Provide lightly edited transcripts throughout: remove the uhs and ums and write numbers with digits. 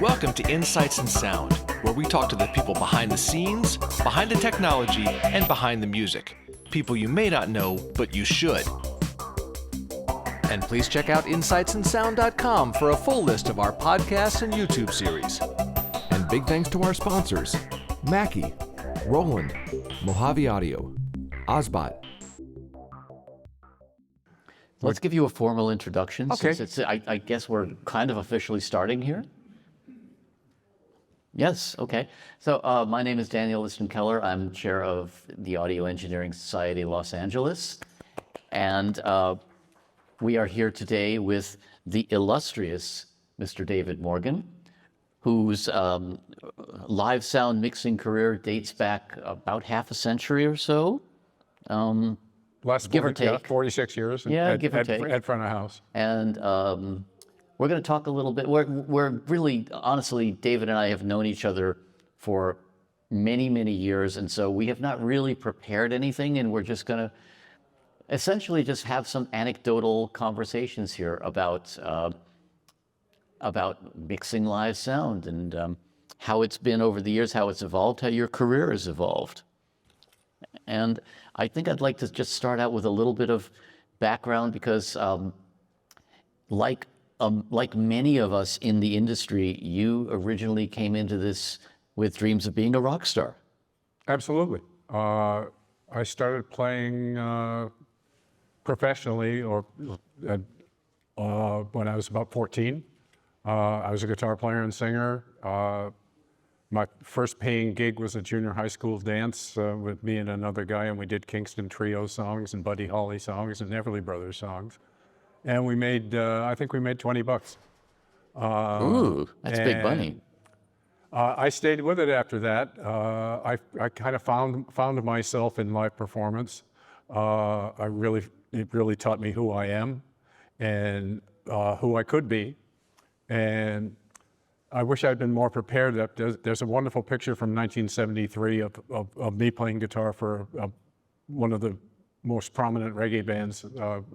Welcome to Insights in Sound, where we talk to the people behind the scenes, behind the technology, and behind the music. People you may not know, but you should. And please check out insightsinsound.com for a full list of our podcasts and YouTube series. And big thanks to our sponsors, Mackie, Roland, Mojave Audio, Ozbot. Let's give you a formal introduction. Okay. Since I guess we're kind of officially starting here. Yes, okay. So my name is Daniel Liston Keller. I'm chair of the Audio Engineering Society Los Angeles. And we are here today with the illustrious Mr. David Morgan, whose live sound mixing career dates back about half a century or so. Last give or take. 46 years Give or take. at front of house. And we're going to talk a little bit. We're really, honestly, David and I have known each other for many, many years. And so we have not really prepared anything. And we're just going to essentially just have some anecdotal conversations here about mixing live sound and how it's been over the years, how it's evolved, how your career has evolved. And I think I'd like to just start out with a little bit of background because like many of us in the industry, you originally came into this with dreams of being a rock star. Absolutely. I started playing professionally when I was about 14. I was a guitar player and singer. My first paying gig was a junior high school dance with me and another guy, and we did Kingston Trio songs and Buddy Holly songs and Everly Brothers songs. And we made, I think we made $20. Ooh, that's big money. I stayed with it after that. I kind of found myself in live performance. It really taught me who I am and who I could be. And I wish I'd been more prepared. There's a wonderful picture from 1973 of me playing guitar for one of the most prominent reggae bands,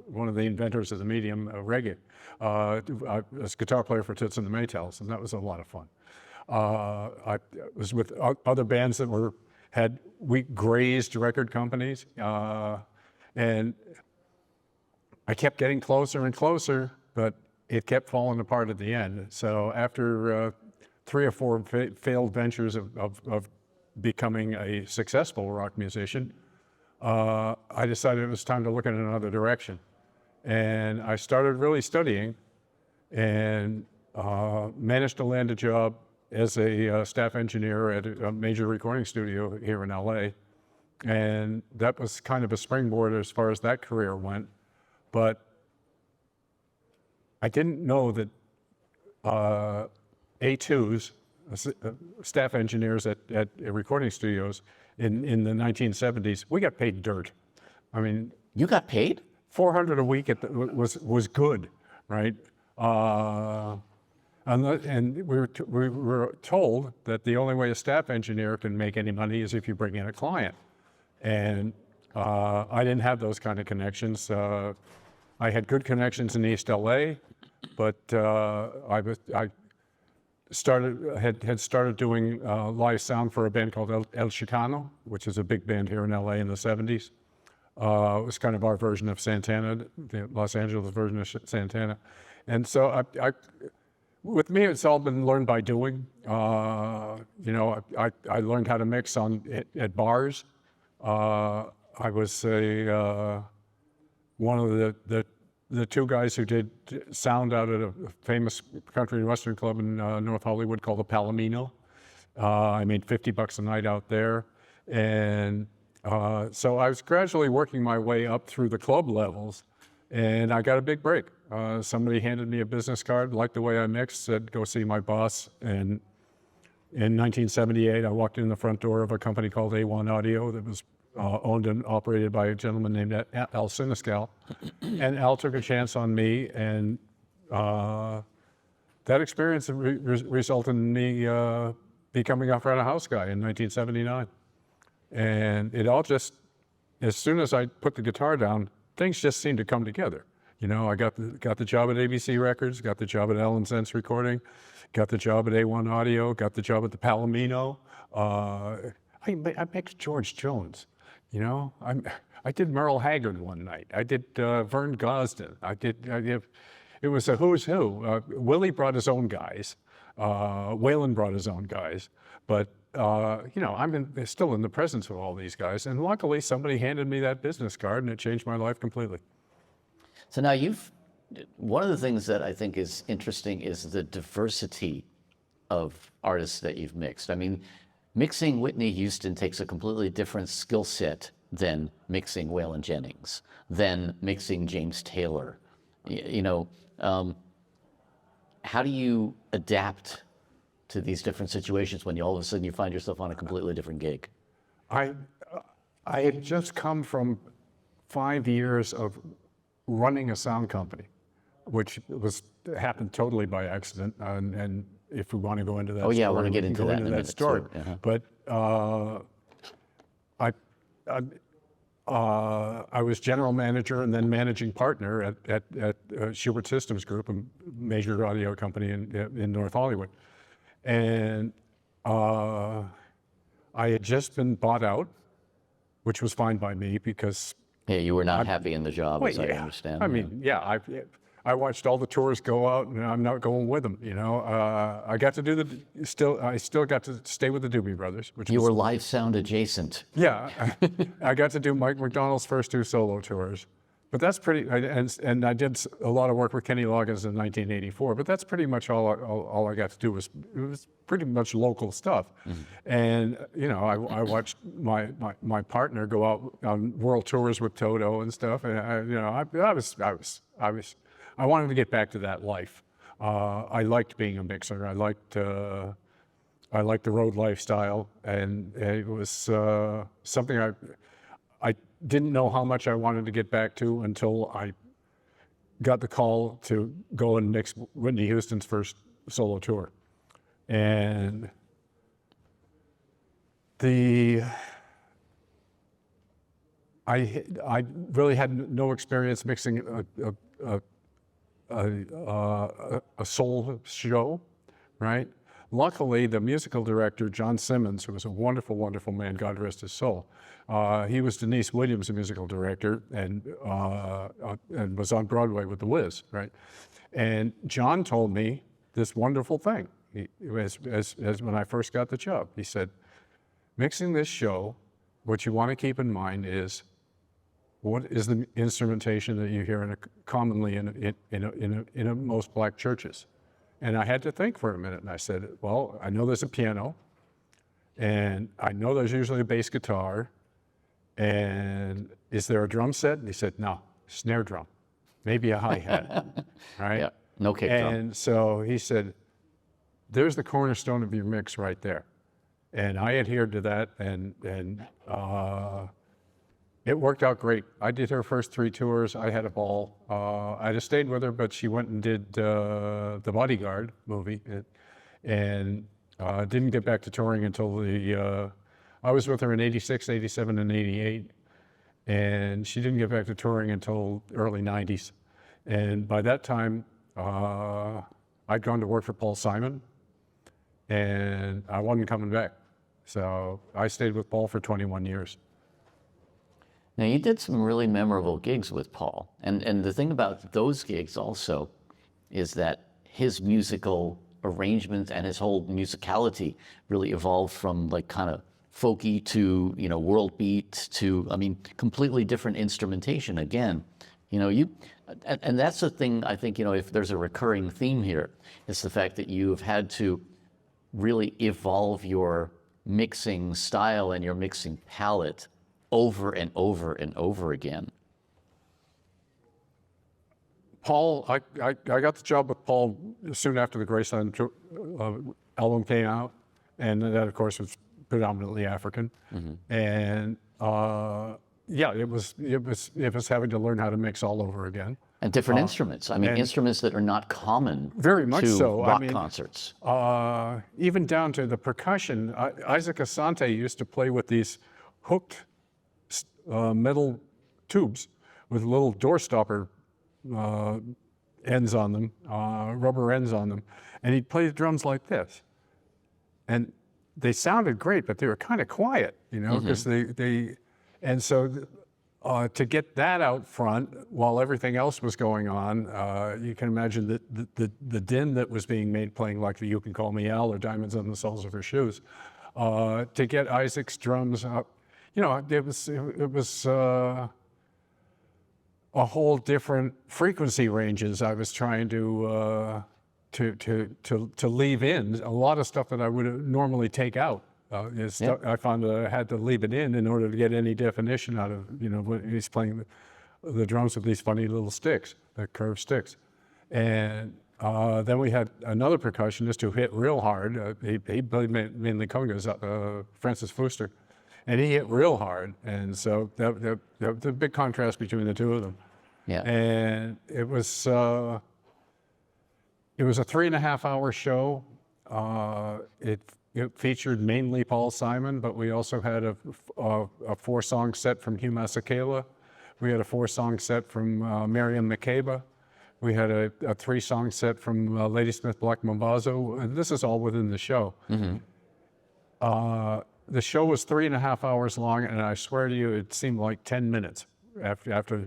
one of the inventors of the medium, reggae. I was a guitar player for Toots and the Maytals, and that was a lot of fun. I was with other bands that we grazed record companies, and I kept getting closer and closer, but it kept falling apart at the end. So after 3 or 4 failed ventures of becoming a successful rock musician, I decided it was time to look in another direction. And I started really studying and managed to land a job as a staff engineer at a major recording studio here in LA. And that was kind of a springboard as far as that career went. But I didn't know that A2s, staff engineers at recording studios in the 1970s, we got paid dirt. I mean, You got paid? $400 a week was good, right? And we were told that the only way a staff engineer can make any money is if you bring in a client. And I didn't have those kind of connections. I had good connections in East LA, but I had started doing live sound for a band called El Chicano, which is a big band here in LA in the 70s. It was kind of our version of Santana, the Los Angeles version of Santana. And so with me, it's all been learned by doing. I learned how to mix at bars. I was one of the 2 guys who did sound out at a famous country and western club in North Hollywood called the Palomino. I made $50 a night out there. And so I was gradually working my way up through the club levels, and I got a big break. Somebody handed me a business card, liked the way I mixed, said, go see my boss. And in 1978, I walked in the front door of a company called A1 Audio that was owned and operated by a gentleman named Al Siniscal. And Al took a chance on me, and that experience resulted in me becoming a front of house guy in 1979. And it all just, as soon as I put the guitar down, things just seemed to come together. You know, I got the job at ABC Records, got the job at Allen Sense Recording, got the job at A1 Audio, got the job at the Palomino. I mixed George Jones. You know, I did Merle Haggard one night. I did Vern Gosdin. It was a who's who. Willie brought his own guys. Waylon brought his own guys. But, you know, still in the presence of all these guys. And luckily, somebody handed me that business card, and it changed my life completely. So now one of the things that I think is interesting is the diversity of artists that you've mixed. I mean, mixing Whitney Houston takes a completely different skill set than mixing Waylon Jennings, than mixing James Taylor. You know, how do you adapt to these different situations when all of a sudden you find yourself on a completely different gig? I had just come from 5 years of running a sound company, which happened totally by accident. And if we want to go into that, I story, want to get into that in a minute. Story. Too. Uh-huh. But I was general manager and then managing partner at Schubert Systems Group, a major audio company in North Hollywood. And I had just been bought out, which was fine by me because... Yeah, you were not happy in the job, as I understand. I mean, I watched all the tours go out, and I'm not going with them. You know, I got to do I still got to stay with the Doobie Brothers, which you were live sound adjacent. Yeah, I got to do Mike McDonald's first 2 solo tours, but that's pretty. And I did a lot of work with Kenny Loggins in 1984, but that's pretty much all I got to do. It was pretty much local stuff. Mm-hmm. And you know, I watched my partner go out on world tours with Toto and stuff, and I wanted to get back to that life. I liked being a mixer. I liked the road lifestyle, and it was something I didn't know how much I wanted to get back to until I got the call to go and mix Whitney Houston's first solo tour. And I really had no experience mixing a soul show, right? Luckily, the musical director, John Simmons, who was a wonderful, wonderful man, God rest his soul, he was Denise Williams' musical director and was on Broadway with The Wiz, right? And John told me this wonderful thing as when I first got the job. He said, mixing this show, what you want to keep in mind is what is the instrumentation that you hear commonly in most black churches? And I had to think for a minute, and I said, well, I know there's a piano, and I know there's usually a bass guitar, and is there a drum set? And he said, no, snare drum, maybe a hi-hat, right? Yeah, no kick drum. And so he said, there's the cornerstone of your mix right there. And I adhered to that, and it worked out great. I did her first 3 tours. I had a ball. I'd have stayed with her, but she went and did the Bodyguard movie, and didn't get back to touring until I was with her in 86, 87, and 88, and she didn't get back to touring until early 90s. And by that time, I'd gone to work for Paul Simon, and I wasn't coming back. So I stayed with Paul for 21 years. Now, you did some really memorable gigs with Paul. And the thing about those gigs also is that his musical arrangements and his whole musicality really evolved from like kind of folky to, you know, world beat to, I mean, completely different instrumentation again. You know, and that's the thing, I think, you know, if there's a recurring theme here, it's the fact that you've had to really evolve your mixing style and your mixing palette over and over and over again. Paul, I got the job with Paul soon after the Graceland album came out, and that, of course, was predominantly African. Mm-hmm. And yeah, it was having to learn how to mix all over again. And different instruments. I mean, instruments that are not common very much to so. rock concerts. Even down to the percussion. Isaac Asante used to play with these hooked metal tubes with little door stopper ends on them, rubber ends on them, and he'd play the drums like this. And they sounded great, but they were kind of quiet, because and so to get that out front while everything else was going on, you can imagine the din that was being made playing like the You Can Call Me Al or Diamonds on the Soles of Her Shoes. To get Isaac's drums up, it was a whole different frequency ranges I was trying to leave in. A lot of stuff that I would normally take out. I found that I had to leave it in order to get any definition out of, when he's playing the drums with these funny little sticks, the curved sticks. And then we had another percussionist who hit real hard. He played mainly congas, Francis Fuster, and he hit real hard. And so the big contrast between the two of them. Yeah. And it was a 3.5-hour show. It featured mainly Paul Simon, but we also had a 4-song set from Hugh Masekela. We had a 4-song set from Miriam Makeba. We had a 3-song set from Ladysmith Black Mambazo, and this is all within the show. Mm-hmm. The show was 3.5 hours long, and I swear to you, it seemed like 10 minutes after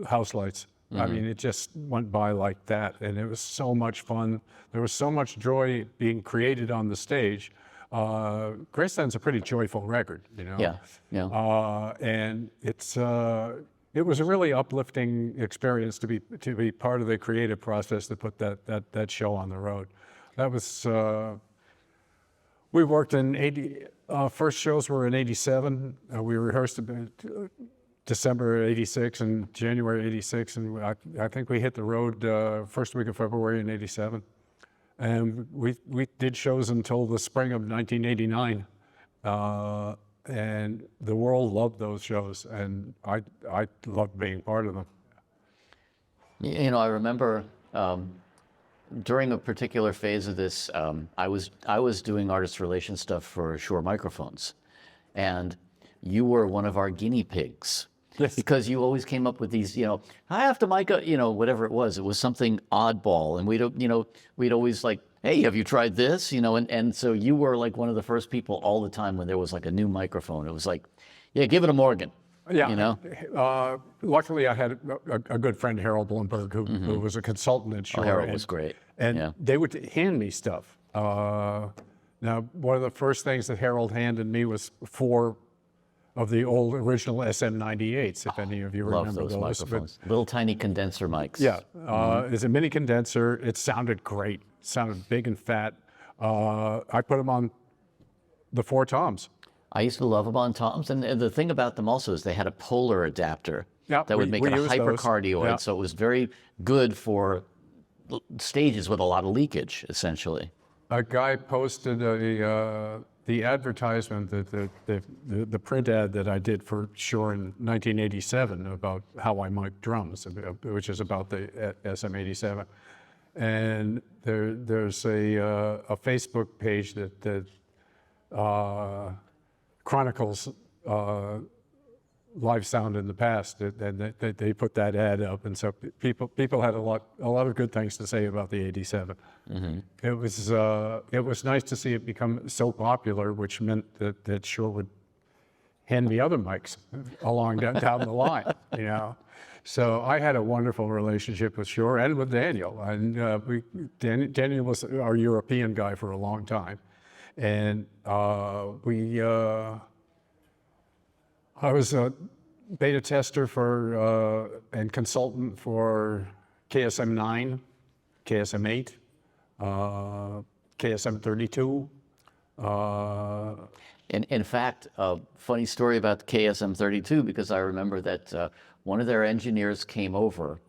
house lights. Mm-hmm. I mean, it just went by like that, and it was so much fun. There was so much joy being created on the stage. Graceland's a pretty joyful record, Yeah, yeah. And it was a really uplifting experience to be part of the creative process that put that show on the road. That was we worked in 80. First shows were in '87. We rehearsed December '86 and January '86, and I think we hit the road first week of February in '87, and we did shows until the spring of 1989, and the world loved those shows, and I loved being part of them. I remember during a particular phase of this, I was doing artist relations stuff for Shure Microphones, and you were one of our guinea pigs. Yes. Because you always came up with these, I have to mic, whatever it was something oddball, and we'd always like, hey, have you tried this? And so you were like one of the first people all the time when there was like a new microphone. It was like, yeah, give it a Morgan. Yeah. Luckily, I had a good friend, Harold Blumberg, who was a consultant at Shure. Harold was great. And they would hand me stuff. Now, one of the first things that Harold handed me was 4 of the old original SM98s, if any of you remember those microphones. Little tiny condenser mics. Yeah, it's a mini condenser. It sounded great. It sounded big and fat. I put them on the 4 toms. I used to love them on toms, and the thing about them also is they had a polar adapter that would make it a hypercardioid, so it was very good for stages with a lot of leakage, essentially. A guy posted the advertisement, the print ad that I did for Shure in 1987 about how I mic drums, which is about the SM87. And there's a Facebook page that chronicles live sound in the past, and they put that ad up, and so people had a lot of good things to say about the 87. Mm-hmm. It was nice to see it become so popular, which meant that Shure would hand me other mics along down the line, So I had a wonderful relationship with Shure and with Daniel, and Daniel was our European guy for a long time, and I was a beta tester and consultant for KSM-9, KSM-8, KSM-32. In fact, a funny story about the KSM-32, because I remember that one of their engineers came over,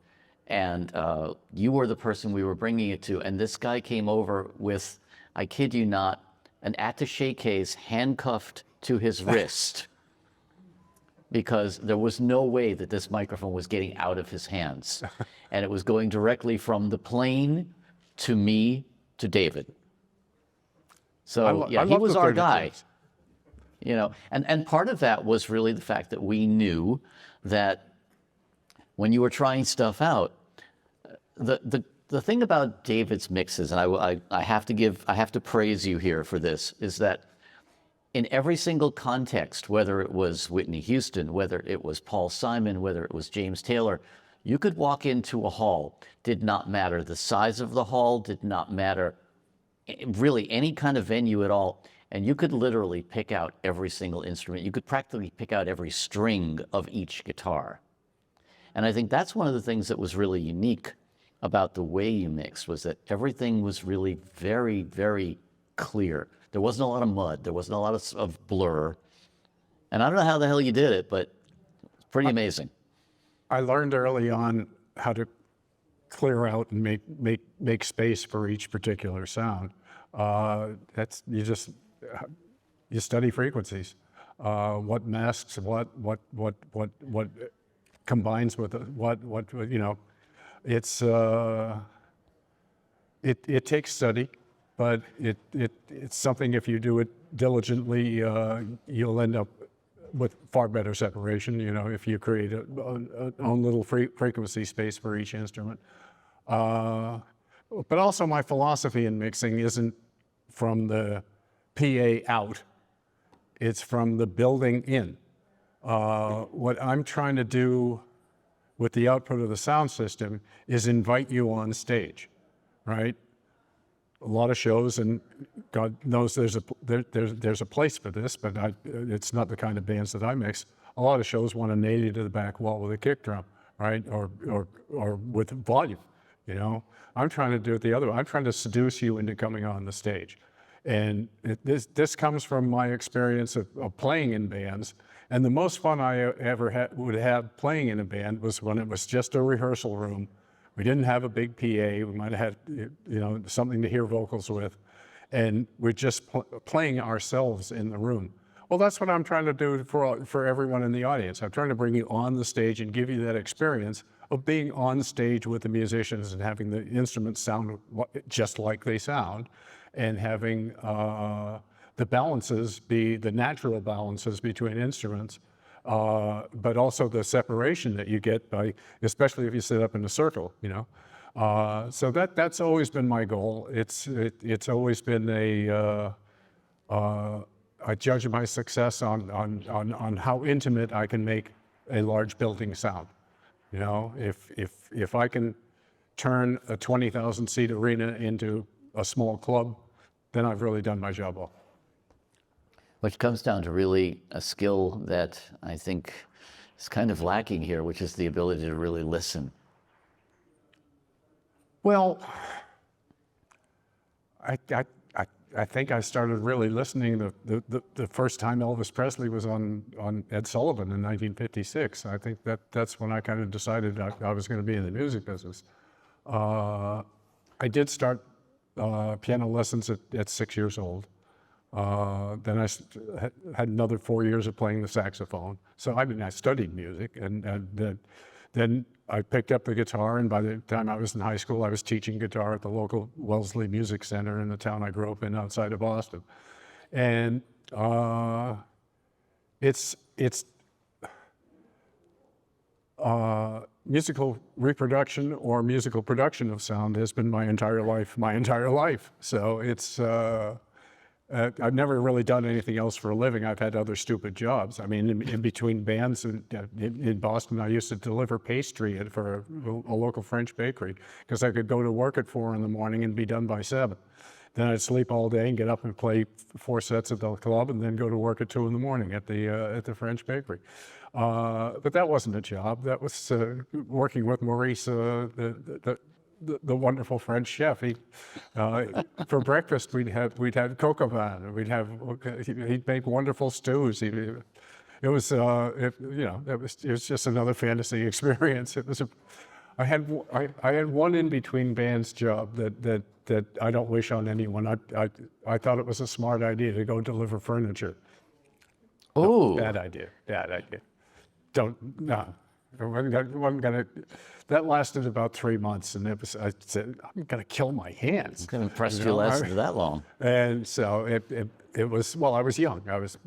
and you were the person we were bringing it to, and this guy came over with, I kid you not, an attaché case handcuffed to his wrist. Because there was no way that this microphone was getting out of his hands. And it was going directly from the plane to me to David. So he was our guy. And part of that was really the fact that we knew that when you were trying stuff out, the thing about David's mixes, and I have to praise you here for this, is that in every single context, whether it was Whitney Houston, whether it was Paul Simon, whether it was James Taylor, you could walk into a hall, did not matter the size of the hall, did not matter really any kind of venue at all, and you could literally pick out every single instrument. You could practically pick out every string of each guitar. And I think that's one of the things that was really unique about the way you mixed, was that everything was really very, very clear. There wasn't a lot of mud. There wasn't a lot of blur. And I don't know how the hell you did it, but it's pretty amazing. I learned early on how to clear out and make space for each particular sound. You study frequencies. What masks what combines with what you know. It's it takes study, but it's something, if you do it diligently, you'll end up with far better separation, you know, if you create a own little frequency space for each instrument. But also my philosophy in mixing isn't from the PA out, it's from the building in. What I'm trying to do with the output of the sound system is invite you on stage, right? A lot of shows, and God knows there's a place for this, but it's not the kind of bands that I mix. A lot of shows want to nail you to the back wall with a kick drum, right? Or with volume, you know? I'm trying to do it the other way. I'm trying to seduce you into coming on the stage. And this comes from my experience of playing in bands. And the most fun I ever would have playing in a band was when it was just a rehearsal room. We didn't have a big PA. We might have had, you know, something to hear vocals with, and we're just playing ourselves in the room. Well, that's what I'm trying to do for everyone in the audience. I'm trying to bring you on the stage and give you that experience of being on stage with the musicians and having the instruments sound just like they sound, and having the balances be the natural balances between instruments. But also the separation that you get by, especially if you sit up in a circle, you know. So that's always been my goal. It's always been I judge my success on how intimate I can make a large building sound. You know, if I can turn a 20,000 seat arena into a small club, then I've really done my job well. Which comes down to really a skill that I think is kind of lacking here, which is the ability to really listen. Well, I think I started really listening the first time Elvis Presley was on Ed Sullivan in 1956. I think that's when I kind of decided I was going to be in the music business. I did start piano lessons at 6 years old. Then I had another 4 years of playing the saxophone. So I studied music, and then I picked up the guitar, and by the time I was in high school, I was teaching guitar at the local Wellesley Music Center in the town I grew up in outside of Boston. And musical reproduction or musical production of sound has been my entire life. So it's, I've never really done anything else for a living. I've had other stupid jobs. I mean, in between bands in Boston, I used to deliver pastry for a local French bakery because I could go to work at 4 in the morning and be done by 7. Then I'd sleep all day and get up and play 4 sets at the club, and then go to work at 2 in the morning at the French bakery. But that wasn't a job. That was working with Maurice, the wonderful French chef. For breakfast we'd have coq au vin. He'd make wonderful stews. It was just another fantasy experience. I had one in between bands job that I don't wish on anyone. I thought it was a smart idea to go deliver furniture. Oh, no, bad idea. That lasted about 3 months, and I said, I'm gonna kill my hands. It impressed you lasted that long. And so it was, well, I was young. I was,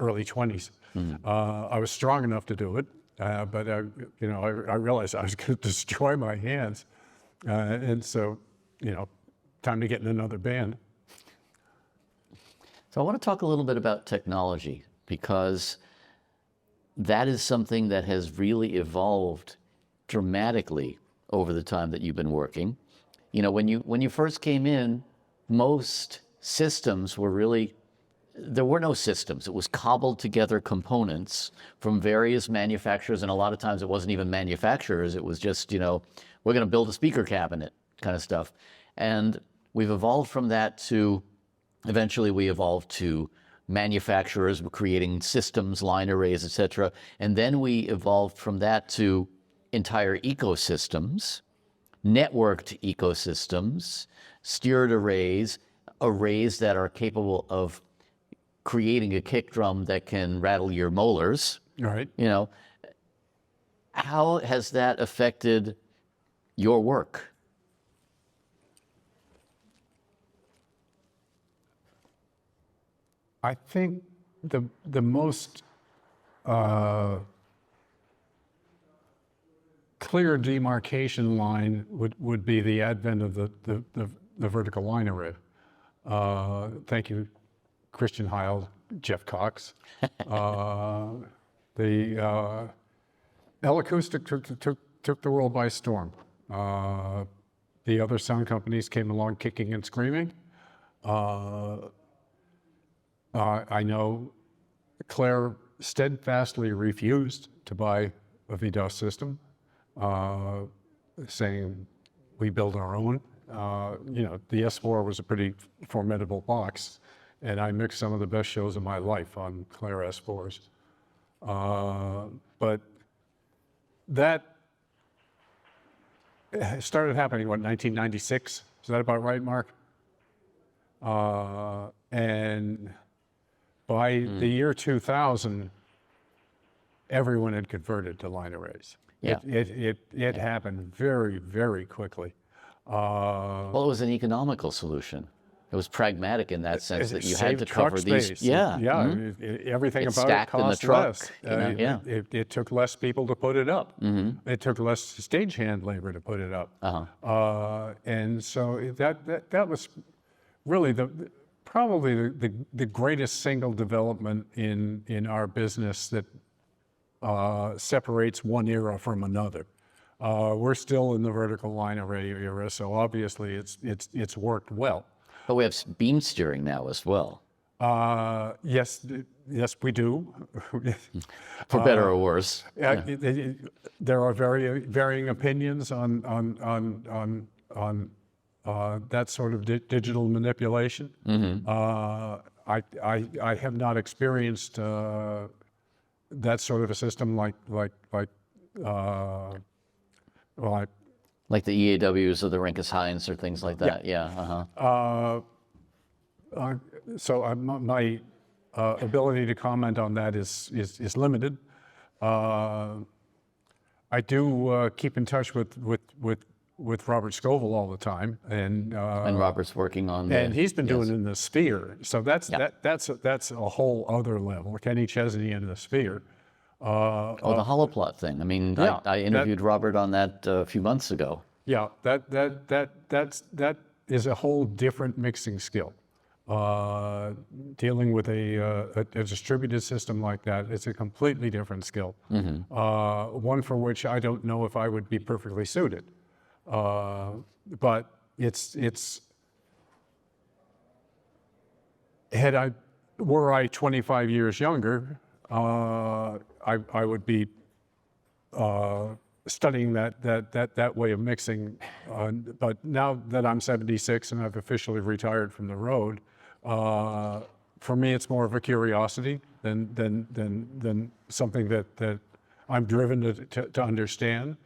early 20s. I was strong enough to do it, but I realized I was gonna destroy my hands. And so, time to get in another band. So I want to talk a little bit about technology, because that is something that has really evolved dramatically over the time that you've been working. When you first came in, most systems were really, there were no systems. It was cobbled together components from various manufacturers, and a lot of times it wasn't even manufacturers. It was just, we're going to build a speaker cabinet kind of stuff. And we've evolved from that to, eventually we evolved to manufacturers creating systems, line arrays, etc. And then we evolved from that to entire ecosystems, networked ecosystems, steered arrays, arrays that are capable of creating a kick drum that can rattle your molars. Right. How has that affected your work? I think the most clear demarcation line would be the advent of the vertical line array. Thank you, Christian Heil, Jeff Cox. The L-Acoustic took the world by storm. The other sound companies came along kicking and screaming. I know Claire steadfastly refused to buy a VDOS system, saying we build our own. The S4 was a pretty formidable box, and I mixed some of the best shows of my life on Claire S4s. But that started happening, 1996? Is that about right, Mark? And by the year 2000, everyone had converted to line arrays. Yeah. It happened very, very quickly. Well, it was an economical solution. It was pragmatic in that sense that you had to truck cover these. space. Yeah. Yeah. Mm-hmm. Everything It's about it stacked in the cost truck, less. yeah. It took less people to put it up. Mm-hmm. It took less stagehand labor to put it up. Uh-huh. And so that was really probably the greatest single development in our business that separates one era from another. We're still in the vertical line array era, so obviously it's worked well. But we have beam steering now as well. Yes, we do. For better or worse. There are varying opinions on that sort of digital manipulation. Mm-hmm. I have not experienced that sort of a system like Like the EAWs or the Rinkus Heinz or things like that. Yeah. Uh-huh. So my ability to comment on that is limited. I do keep in touch with Robert Scovel all the time, and Robert's working on. And he's been doing it in the Sphere, so that's a whole other level. Kenny Chesney in the Sphere. The holoplot thing. I mean, Yeah, I interviewed Robert on that a few months ago. Yeah, that is a whole different mixing skill. Dealing with a distributed system like that, it's a completely different skill. Mm-hmm. One for which I don't know if I would be perfectly suited. But were I 25 years younger, I would be studying that way of mixing. But now that I'm 76 and I've officially retired from the road, for me it's more of a curiosity than something that I'm driven to understand.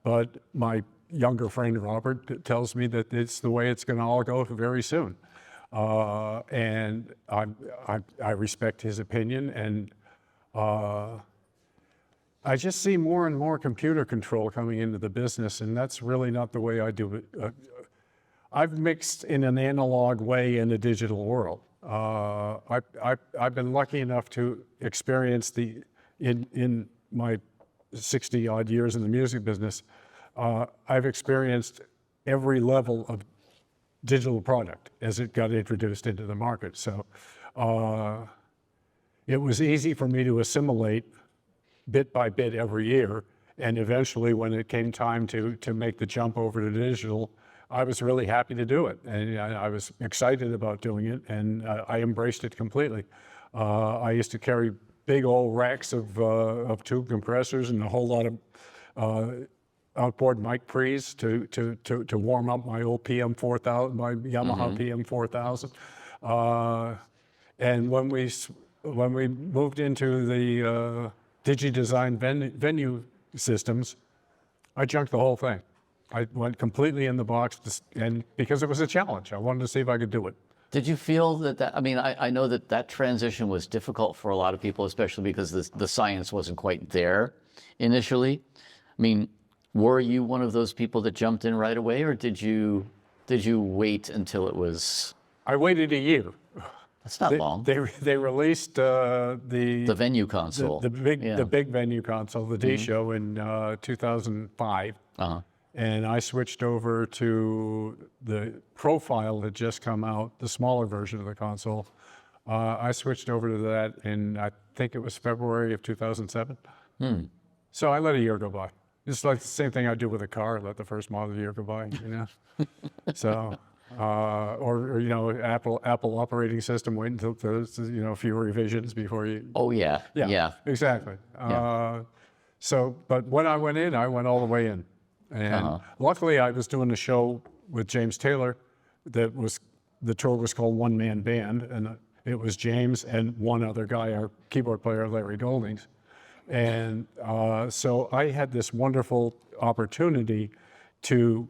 But my younger friend Robert tells me that it's the way it's going to all go very soon. And I respect his opinion, and I just see more and more computer control coming into the business, and that's really not the way I do it. I've mixed in an analog way in a digital world. I've been lucky enough to experience in my 60 odd years in the music business, I've experienced every level of digital product as it got introduced into the market. So it was easy for me to assimilate bit by bit every year. And eventually, when it came time to make the jump over to digital, I was really happy to do it. And I was excited about doing it, and I embraced it completely. I used to carry big old racks of tube compressors and a whole lot of outboard mic pre's to warm up my old PM4000, my Yamaha PM4000. And when we moved into the DigiDesign venue systems, I junked the whole thing. I went completely in the box, and because it was a challenge, I wanted to see if I could do it. Did you feel that, I mean, I know that transition was difficult for a lot of people, especially because the science wasn't quite there initially. I mean, were you one of those people that jumped in right away, or did you wait until it was? I waited a year. That's not long. They released the venue console, the big venue console, the D Show in 2005. And I switched over to the Profile that just come out, the smaller version of the console. I switched over to that in, I think it was February of 2007. So I let a year go by. It's like the same thing I do with a car, let the first model year go by, you know? So, or you know, Apple Oh, operating system, wait until there's, you know, a few revisions before you. Oh, yeah. Exactly. So, but when I went in, I went all the way in. And luckily I was doing a show with James Taylor that was, the tour was called One Man Band, and it was James and one other guy, our keyboard player, Larry Goldings. And so I had this wonderful opportunity to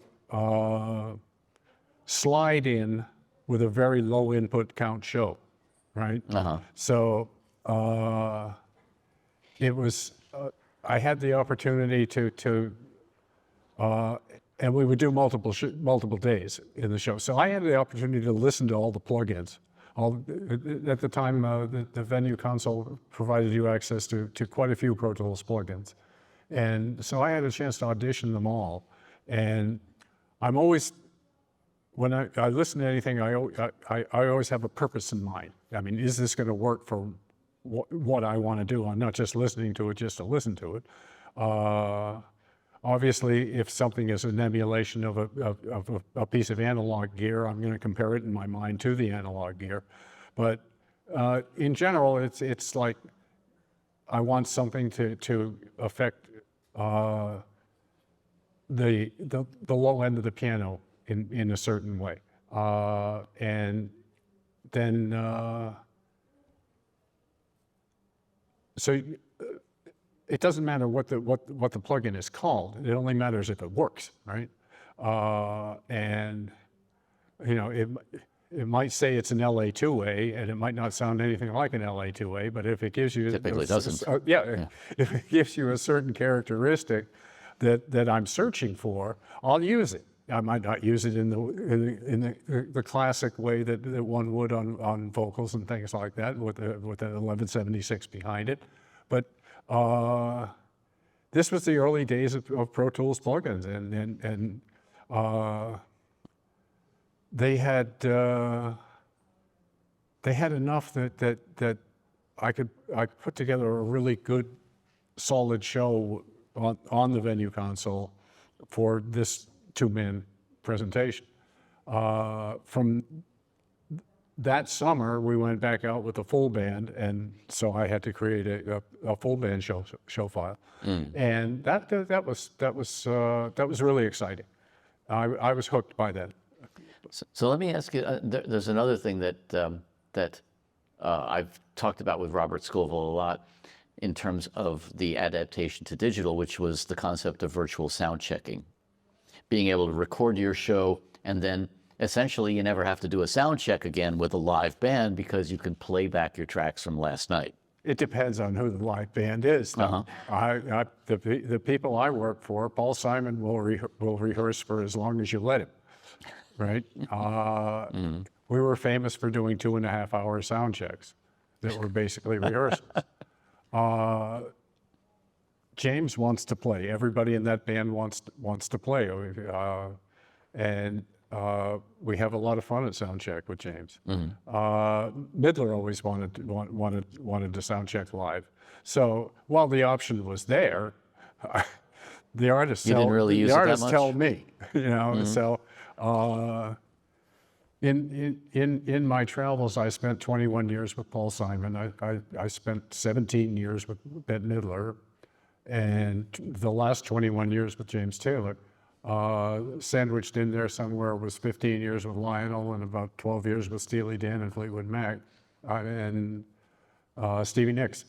slide in with a very low input count show, right? So it was, I had the opportunity to and we would do multiple days in the show. So I had the opportunity to listen to all the plugins. At the time, the venue console provided you access to quite a few Pro Tools plugins. And so I had a chance to audition them all. And I'm always, when I listen to anything, I always have a purpose in mind. I mean, is this going to work for what I want to do? I'm not just listening to it just to listen to it. Obviously, if something is an emulation of a piece of analog gear, I'm going to compare it in my mind to the analog gear. But in general, it's like I want something to affect the low end of the piano in a certain way, and then so. It doesn't matter what the plugin is called. It only matters if it works, right? And you know, it might say it's an LA2A, and it might not sound anything like an LA2A. But if it gives you typically doesn't. If it gives you a certain characteristic that I'm searching for, I'll use it. I might not use it in the classic way that one would on vocals and things like that with an 1176 behind it, but this was the early days of Pro Tools plugins, and they had enough that I put together a really good, solid show on the venue console for this two-man presentation. From that summer, we went back out with a full band, and so I had to create a full band show file, and that was really exciting. I was hooked by that. So let me ask you. There's another thing that I've talked about with Robert Scoville a lot in terms of the adaptation to digital, which was the concept of virtual sound checking, being able to record your show and then essentially, you never have to do a sound check again with a live band because you can play back your tracks from last night. It depends on who the live band is. The people I work for, Paul Simon will rehearse for as long as you let him, right? We were famous for doing 2.5-hour sound checks that were basically rehearsals. James wants to play. Everybody in that band wants to play. and we have a lot of fun at sound check with James. Midler always wanted to sound check live. So while the option was there, the artists tell me, you know. So in my travels, I spent 21 years with Paul Simon. I spent 17 years with Ben Midler, and the last 21 years with James Taylor. Sandwiched in there somewhere was 15 years with Lionel and about 12 years with Steely Dan and Fleetwood Mac, and Stevie Nicks,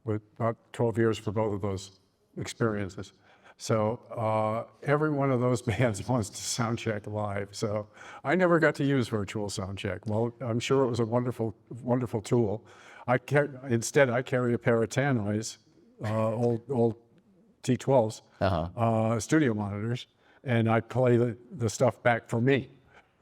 with about 12 years for both of those experiences. So every one of those bands wants to sound check live. So I never got to use virtual sound check. Well, I'm sure it was a wonderful, wonderful tool. Instead, I carry a pair of Tannoys, old T12s, studio monitors, and I play the stuff back for me,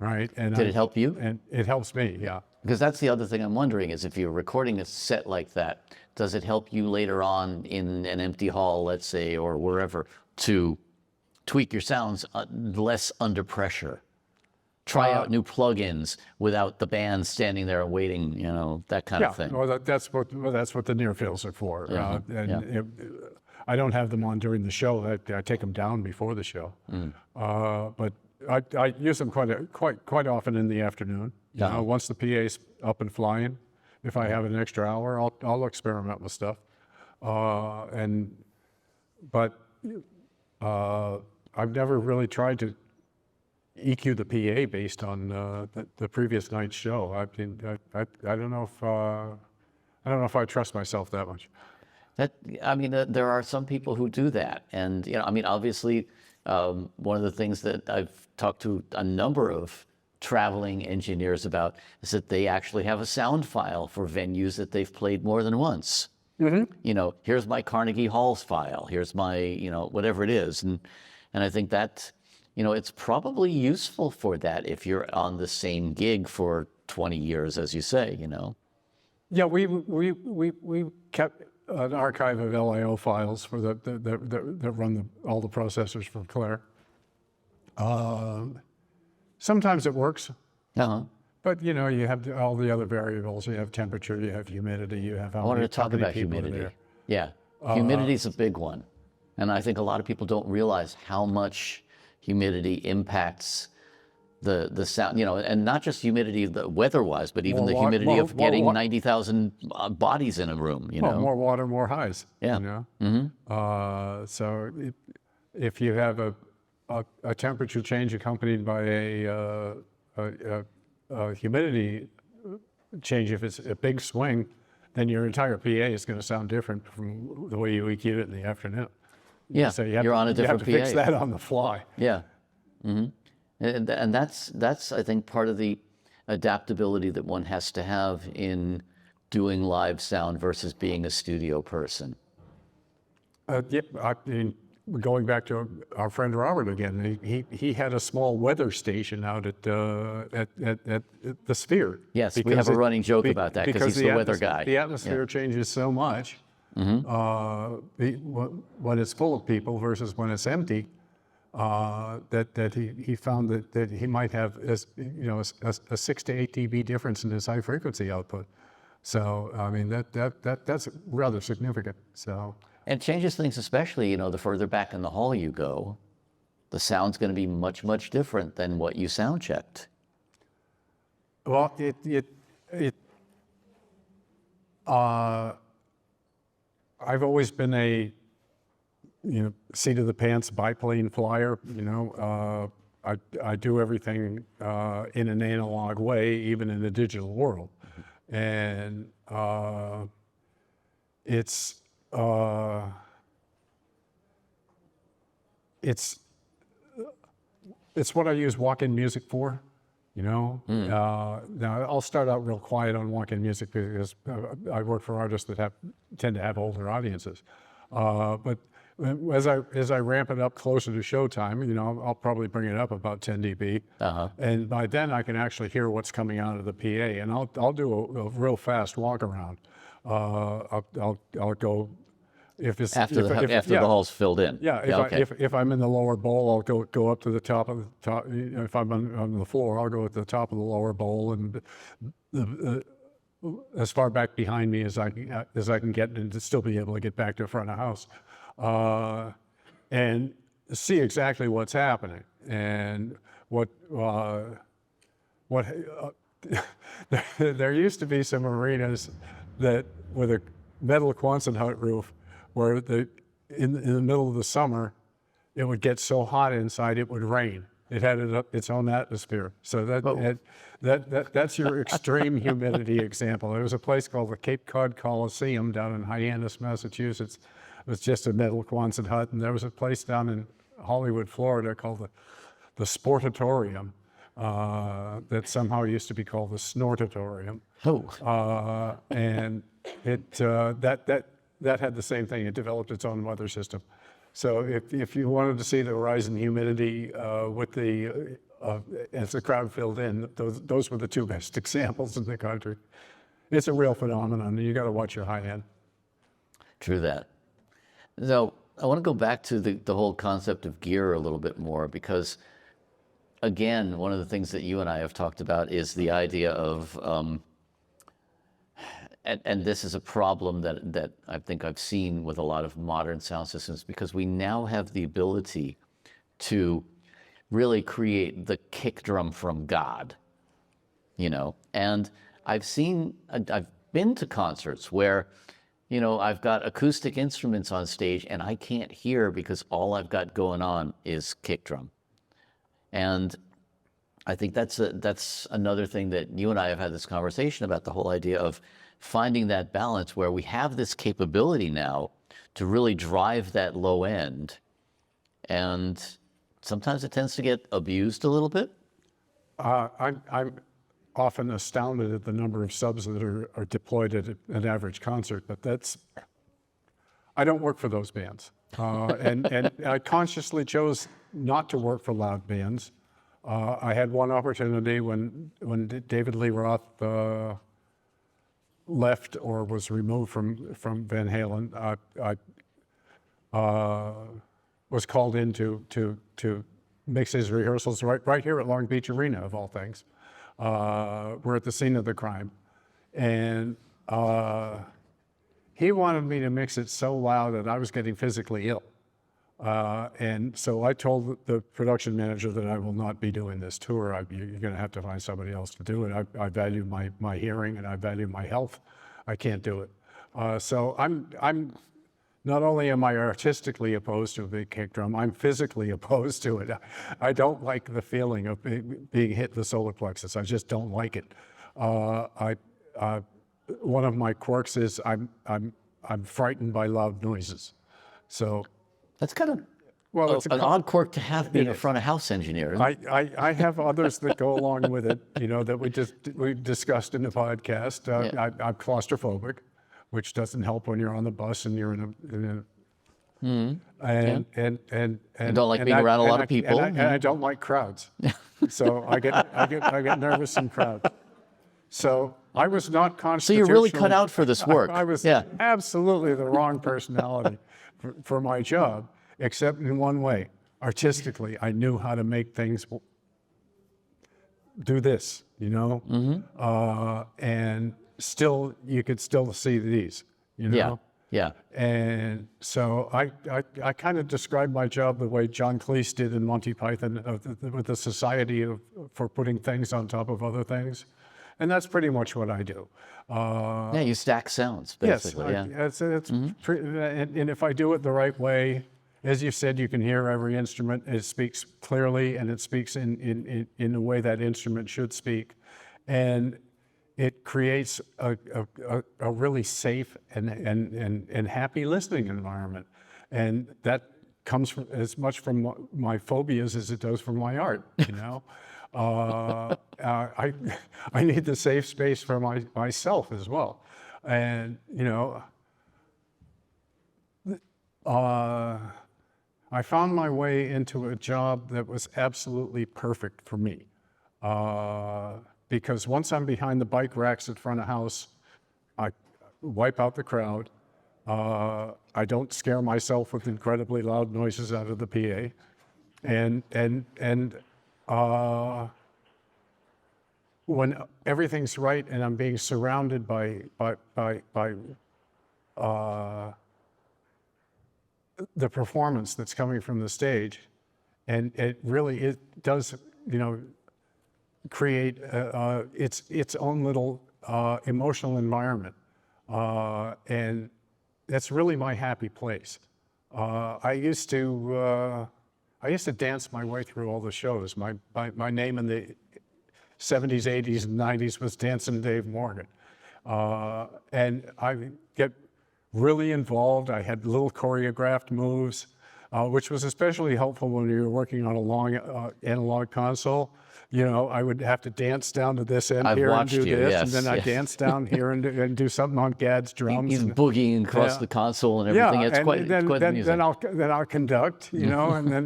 right? And Did it help you? And it helps me, yeah. Because that's the other thing I'm wondering is if you're recording a set like that, does it help you later on in an empty hall, let's say, or wherever, to tweak your sounds less under pressure? Try out new plugins without the band standing there waiting, you know, that kind of thing. Well, that's what the near fields are for. I don't have them on during the show. I take them down before the show. But I use them quite often in the afternoon. You know, once the PA's up and flying, if I have an extra hour, I'll experiment with stuff. But I've never really tried to EQ the PA based on the previous night's show. I don't know if I trust myself that much. There are some people who do that, and you know, I mean, obviously, one of the things that I've talked to a number of traveling engineers about is that they actually have a sound file for venues that they've played more than once. You know, here's my Carnegie Halls file. Here's my, you know, whatever it is, and I think that, you know, it's probably useful for that if you're on the same gig for 20 years, as you say, you know. Yeah, we kept an archive of LIO files for that run all the processors from Keller. Sometimes it works, but you know, you have all the other variables. You have temperature, you have humidity, you have I wanted to talk about humidity. Yeah, humidity is a big one, and I think a lot of people don't realize how much humidity impacts the sound, you know, and not just humidity weather-wise, but even the humidity of getting 90,000 bodies in a room, you know. More water, more highs. Yeah. You know? So if you have a temperature change accompanied by a humidity change, if it's a big swing, then your entire PA is going to sound different from the way you EQ'd it in the afternoon. Yeah, so you're on a different PA. You have to fix that on the fly. Yeah. And that's I think part of the adaptability that one has to have in doing live sound versus being a studio person. Yep. I mean, going back to our friend Robert again, he had a small weather station out at the Sphere. Yes, we have a running joke about that because he's the weather guy. The atmosphere changes so much when it's full of people versus when it's empty. That he found that he might have a 6 to 8 dB difference in his high frequency output. So I mean that's rather significant. So and changes things, especially, you know, the further back in the hall you go, the sound's going to be much different than what you sound checked. Well, I've always been a seat of the pants biplane flyer. You know, I do everything in an analog way, even in the digital world, and it's what I use walk-in music for. You know, now I'll start out real quiet on walk-in music because I work for artists that tend to have older audiences, but as I ramp it up closer to showtime, you know, I'll probably bring it up about 10 dB, and by then I can actually hear what's coming out of the PA, and I'll do a real fast walk around. I'll go If it's After the hall's filled in. Yeah, Okay. if I'm in the lower bowl, I'll go up to the top of the top. If I'm on the floor, I'll go at the top of the lower bowl and as far back behind me as I can get, and to still be able to get back to the front of the house, and see exactly what's happening and what. There used to be some arenas that with a metal Quonset hut roof, where in the middle of the summer, it would get so hot inside it would rain. It had its own atmosphere. So that's your extreme humidity example. There was a place called the Cape Cod Coliseum down in Hyannis, Massachusetts. It was just a metal Quonset hut, and there was a place down in Hollywood, Florida called the Sportatorium that somehow used to be called the Snortatorium. Oh. And that had the same thing. It developed its own weather system. So if you wanted to see the rise in humidity as the crowd filled in, those were the two best examples in the country. It's a real phenomenon, and you got to watch your high end. True that. So I want to go back to the whole concept of gear a little bit more, because again, one of the things that you and I have talked about is the idea of, and this is a problem that I think I've seen with a lot of modern sound systems, because we now have the ability to really create the kick drum from God, and I've been to concerts where, I've got acoustic instruments on stage and I can't hear because all I've got going on is kick drum. And I think that's another thing that you and I have had this conversation about, the whole idea of finding that balance where we have this capability now to really drive that low end. And sometimes it tends to get abused a little bit. I'm often astounded at the number of subs that are deployed at an average concert, but I don't work for those bands. And I consciously chose not to work for loud bands. I had one opportunity when David Lee Roth left or was removed from Van Halen. I was called in to mix his rehearsals right here at Long Beach Arena, of all things. We're at the scene of the crime, and he wanted me to mix it so loud that I was getting physically ill. And so I told the production manager that I will not be doing this tour. You're going to have to find somebody else to do it. I value my hearing and I value my health. I can't do it. So I'm not only am I artistically opposed to a big kick drum, I'm physically opposed to it. I don't like the feeling of being hit the solar plexus. I just don't like it. One of my quirks is I'm frightened by loud noises. So. That's kind of it's an odd quirk to have being a front of house engineer. I have others that go along with it, that we discussed in the podcast. I'm claustrophobic, which doesn't help when you're on the bus and you're in a and don't like being around a lot of people. And I don't like crowds. So I get nervous in crowds. So I was not constitutionally. So you're really cut out for this work. I was absolutely the wrong personality for my job, except in one way. Artistically, I knew how to make things do this, and still, you could still see these, Yeah. And so I kind of described my job the way John Cleese did in Monty Python with the Society for putting things on top of other things. And that's pretty much what I do. You stack sounds, basically. Yes, and if I do it the right way, as you said, you can hear every instrument. It speaks clearly, and it speaks in the way that instrument should speak. And it creates a really safe and happy listening environment. And that comes as much from my phobias as it does from my art, I need the safe space for myself as well. And, I found my way into a job that was absolutely perfect for me. Because once I'm behind the bike racks at front of house, I wipe out the crowd. I don't scare myself with incredibly loud noises out of the PA. And when everything's right and I'm being surrounded by the performance that's coming from the stage, and it does, create its own little emotional environment, and that's really my happy place. I used to dance my way through all the shows. My name in the 70s, 80s, and 90s was Dancing Dave Morgan. And I get really involved. I had little choreographed moves, which was especially helpful when you were working on a long analog console. I would have to dance down to this end here and do this, yes, and then I'd dance down here and do something on Gad's drums. He's boogieing across the console and everything. It's quite the music. Then I'll conduct, and then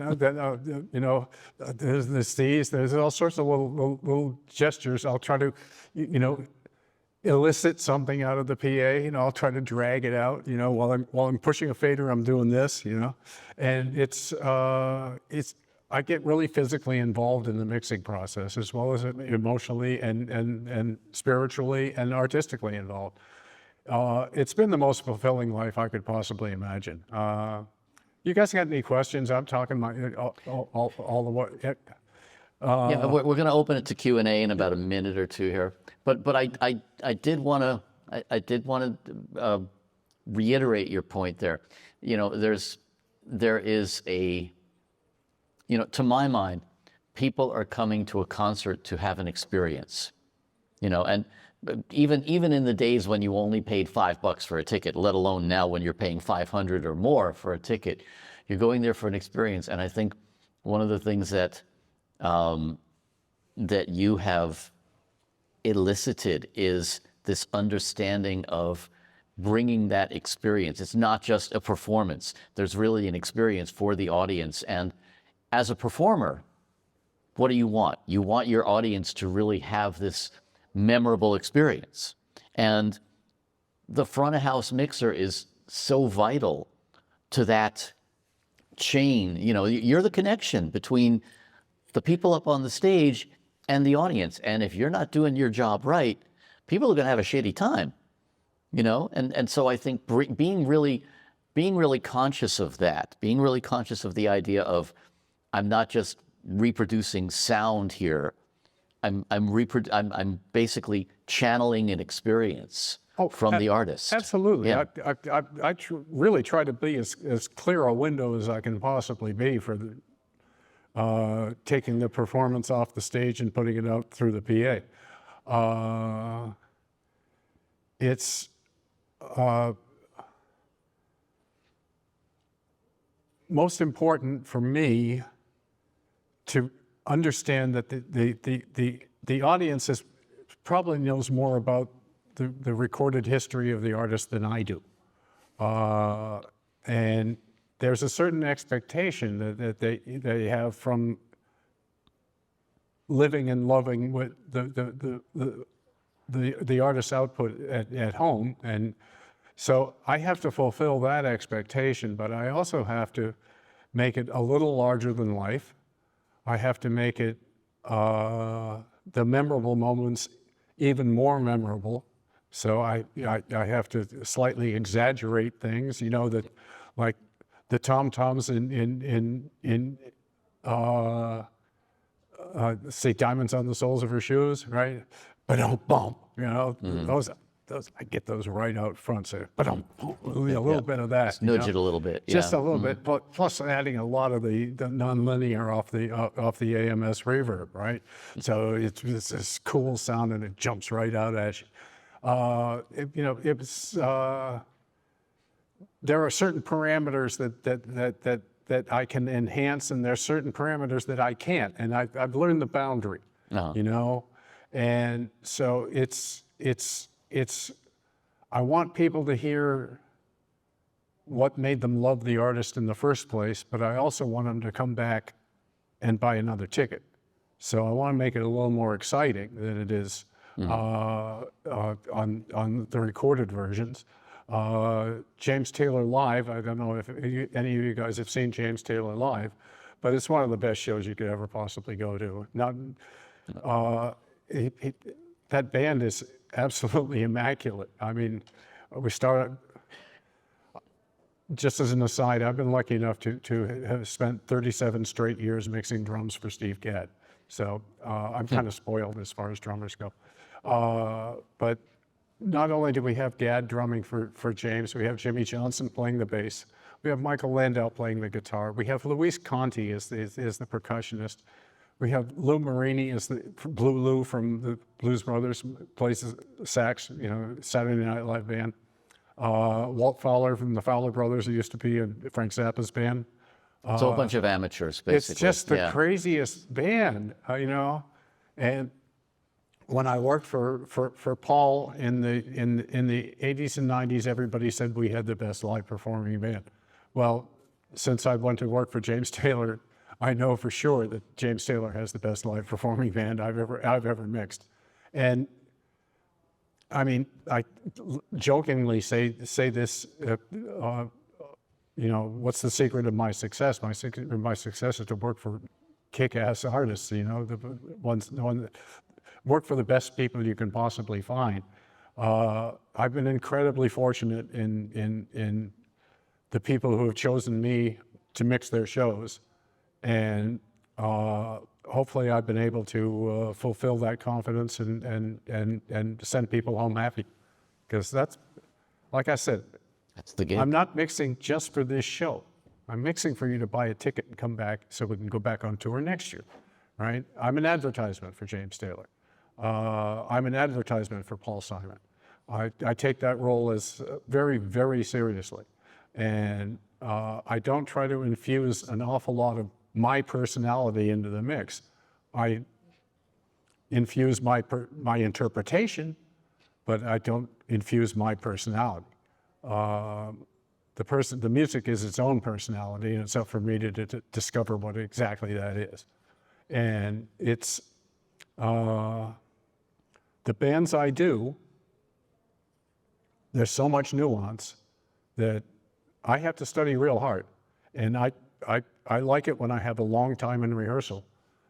there's the C's. There's all sorts of little gestures. I'll try to, elicit something out of the PA. I'll try to drag it out. While I'm pushing a fader, I'm doing this. And it's. I get really physically involved in the mixing process, as well as emotionally and spiritually and artistically involved. It's been the most fulfilling life I could possibly imagine. You guys got any questions? I'm talking all the way. Yeah, we're going to open it to Q&A in about a minute or two here. But I did want to reiterate your point there. There is a. To my mind, people are coming to a concert to have an experience, and even in the days when you only paid $5 for a ticket, let alone now when you're paying 500 or more for a ticket, you're going there for an experience. And I think one of the things that that you have elicited is this understanding of bringing that experience. It's not just a performance. There's really an experience for the audience. And as a performer, what do you want? You want your audience to really have this memorable experience. And the front of house mixer is so vital to that chain. You're the connection between the people up on the stage and the audience. And if you're not doing your job right, people are going to have a shitty time, And so I think being really conscious of that, being really conscious of the idea of, I'm not just reproducing sound here. I'm basically channeling an experience from the artist. Absolutely. Yeah. I really try to be as clear a window as I can possibly be for taking the performance off the stage and putting it out through the PA. It's most important for me to understand that the audience probably knows more about the recorded history of the artist than I do. And there's a certain expectation that they have from living and loving with the artist's output at home. And so I have to fulfill that expectation, but I also have to make it a little larger than life. I have to make it the memorable moments even more memorable. So I have to slightly exaggerate things, that like the tom-toms in say Diamonds on the Soles of Her Shoes, right? Ba-dum-bum, those I get those right out front. So, a little bit of that. Just nudge it a little bit. Just a little bit, plus adding a lot of the non-linear off the AMS reverb, right? So it's this cool sound and it jumps right out at you. There are certain parameters that I can enhance, and there are certain parameters that I can't, and I've learned the boundary, and so it's I want people to hear what made them love the artist in the first place, but I also want them to come back and buy another ticket. So I want to make it a little more exciting than it is on the recorded versions. James Taylor live, I don't know if any of you guys have seen James Taylor live, but it's one of the best shows you could ever possibly go to. That band is absolutely immaculate. I mean, we started, just as an aside, I've been lucky enough to have spent 37 straight years mixing drums for Steve Gadd. So I'm kind of spoiled as far as drummers go. But not only do we have Gadd drumming for James, we have Jimmy Johnson playing the bass. We have Michael Landau playing the guitar. We have Luis Conti as the percussionist. We have Lou Marini as the Blue Lou from the Blues Brothers, plays the sax, Saturday Night Live band. Walt Fowler from the Fowler Brothers, who used to be in Frank Zappa's band. It's a whole bunch of amateurs, basically. It's just the craziest band, And when I worked for Paul in the 80s and 90s, everybody said we had the best live performing band. Well, since I went to work for James Taylor, I know for sure that James Taylor has the best live performing band I've ever mixed. And I mean, I jokingly say this, what's the secret of my success? My secret of my success is to work for kick-ass artists, the ones that work for the best people you can possibly find. I've been incredibly fortunate in the people who have chosen me to mix their shows. And hopefully I've been able to fulfill that confidence and send people home happy. Because that's, like I said, that's the game. I'm not mixing just for this show. I'm mixing for you to buy a ticket and come back so we can go back on tour next year, right? I'm an advertisement for James Taylor. I'm an advertisement for Paul Simon. I take that role as very, very seriously. And I don't try to infuse an awful lot of my personality into the mix. I infuse my interpretation, but I don't infuse my personality. The music is its own personality, and it's up for me to discover what exactly that is. And it's the bands I do, there's so much nuance that I have to study real hard. And I like it when I have a long time in rehearsal,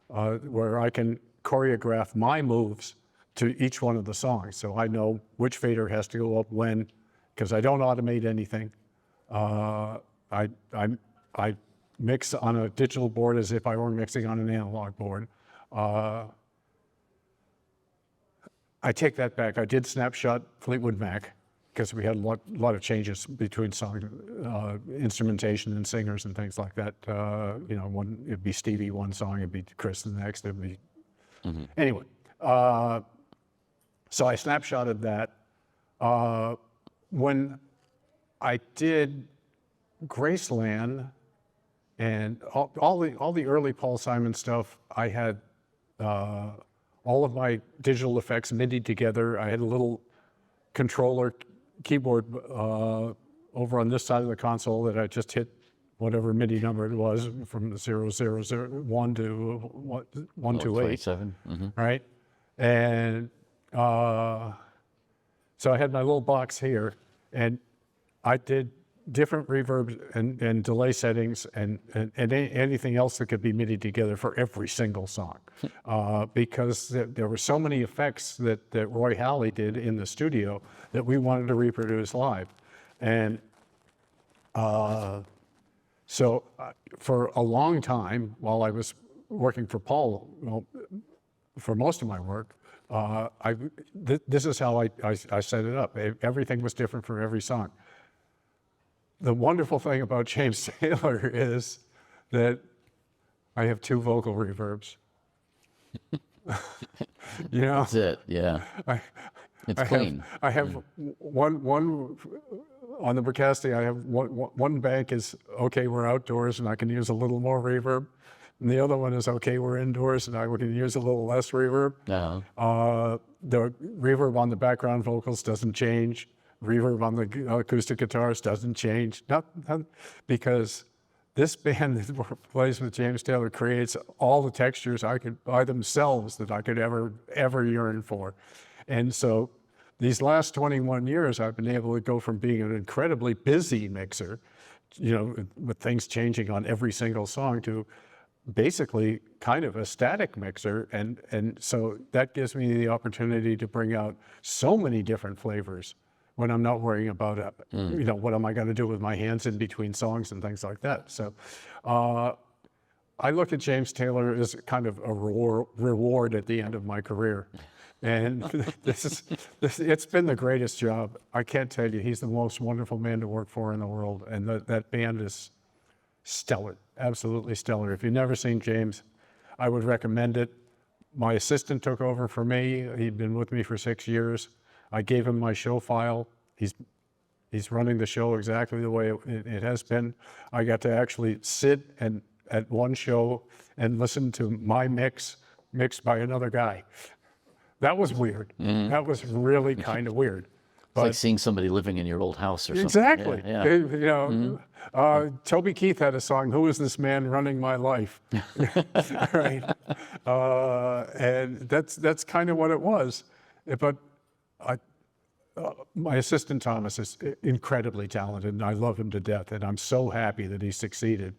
where I can choreograph my moves to each one of the songs. So I know which fader has to go up when, because I don't automate anything. I mix on a digital board as if I were mixing on an analog board. I take that back. I did snapshot Fleetwood Mac because we had a lot of changes between song instrumentation and singers and things like that. One it'd be Stevie one song, it'd be Chris the next, it'd be anyway. So I snapshotted that. When I did Graceland and all the early Paul Simon stuff, I had all of my digital effects MIDI together. I had a little controller keyboard over on this side of the console that I just hit whatever MIDI number it was from the 0001 to 128, right? And so I had my little box here, and I did different reverb and delay settings and anything else that could be MIDI together for every single song. Because there were so many effects that Roy Halley did in the studio that we wanted to reproduce live. And so for a long time, while I was working for Paul, for most of my work, this is how I set it up. Everything was different for every song. The wonderful thing about James Taylor is that I have 2 vocal reverbs. That's it, yeah. It's clean. I have one on the Bricasti. I have one bank is okay, we're outdoors, and I can use a little more reverb. And the other one is okay, we're indoors, and I can use a little less reverb. The reverb on the background vocals doesn't change. Reverb on the acoustic guitars doesn't change. Not because this band that plays with James Taylor creates all the textures I could by themselves that I could ever yearn for. And so these last 21 years, I've been able to go from being an incredibly busy mixer, with things changing on every single song, to basically kind of a static mixer. And so that gives me the opportunity to bring out so many different flavors when I'm not worrying about, what am I going to do with my hands in between songs and things like that. So I look at James Taylor as kind of a reward at the end of my career. And it's been the greatest job. I can't tell you, he's the most wonderful man to work for in the world. And that band is stellar, absolutely stellar. If you've never seen James, I would recommend it. My assistant took over for me. He'd been with me for 6 years. I gave him my show file. He's running the show exactly the way it has been. I got to actually sit at one show and listen to my mixed by another guy. That was weird. That was really kind of weird. It's like seeing somebody living in your old house or something. Exactly. Yeah. Toby Keith had a song, "Who Is This Man Running My Life?" Right. And that's kind of what it was. But my assistant Thomas is incredibly talented, and I love him to death, and I'm so happy that he succeeded.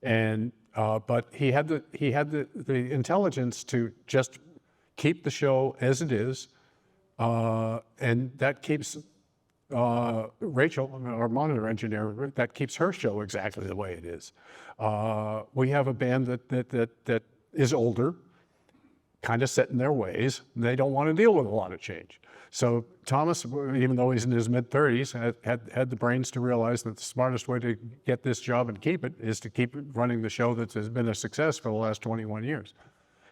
And but he had the intelligence to just keep the show as it is, and that keeps Rachel, our monitor engineer, that keeps her show exactly the way it is. We have a band that is older, kind of set in their ways. They don't want to deal with a lot of change. So Thomas, even though he's in his mid-30s, had the brains to realize that the smartest way to get this job and keep it is to keep running the show that has been a success for the last 21 years.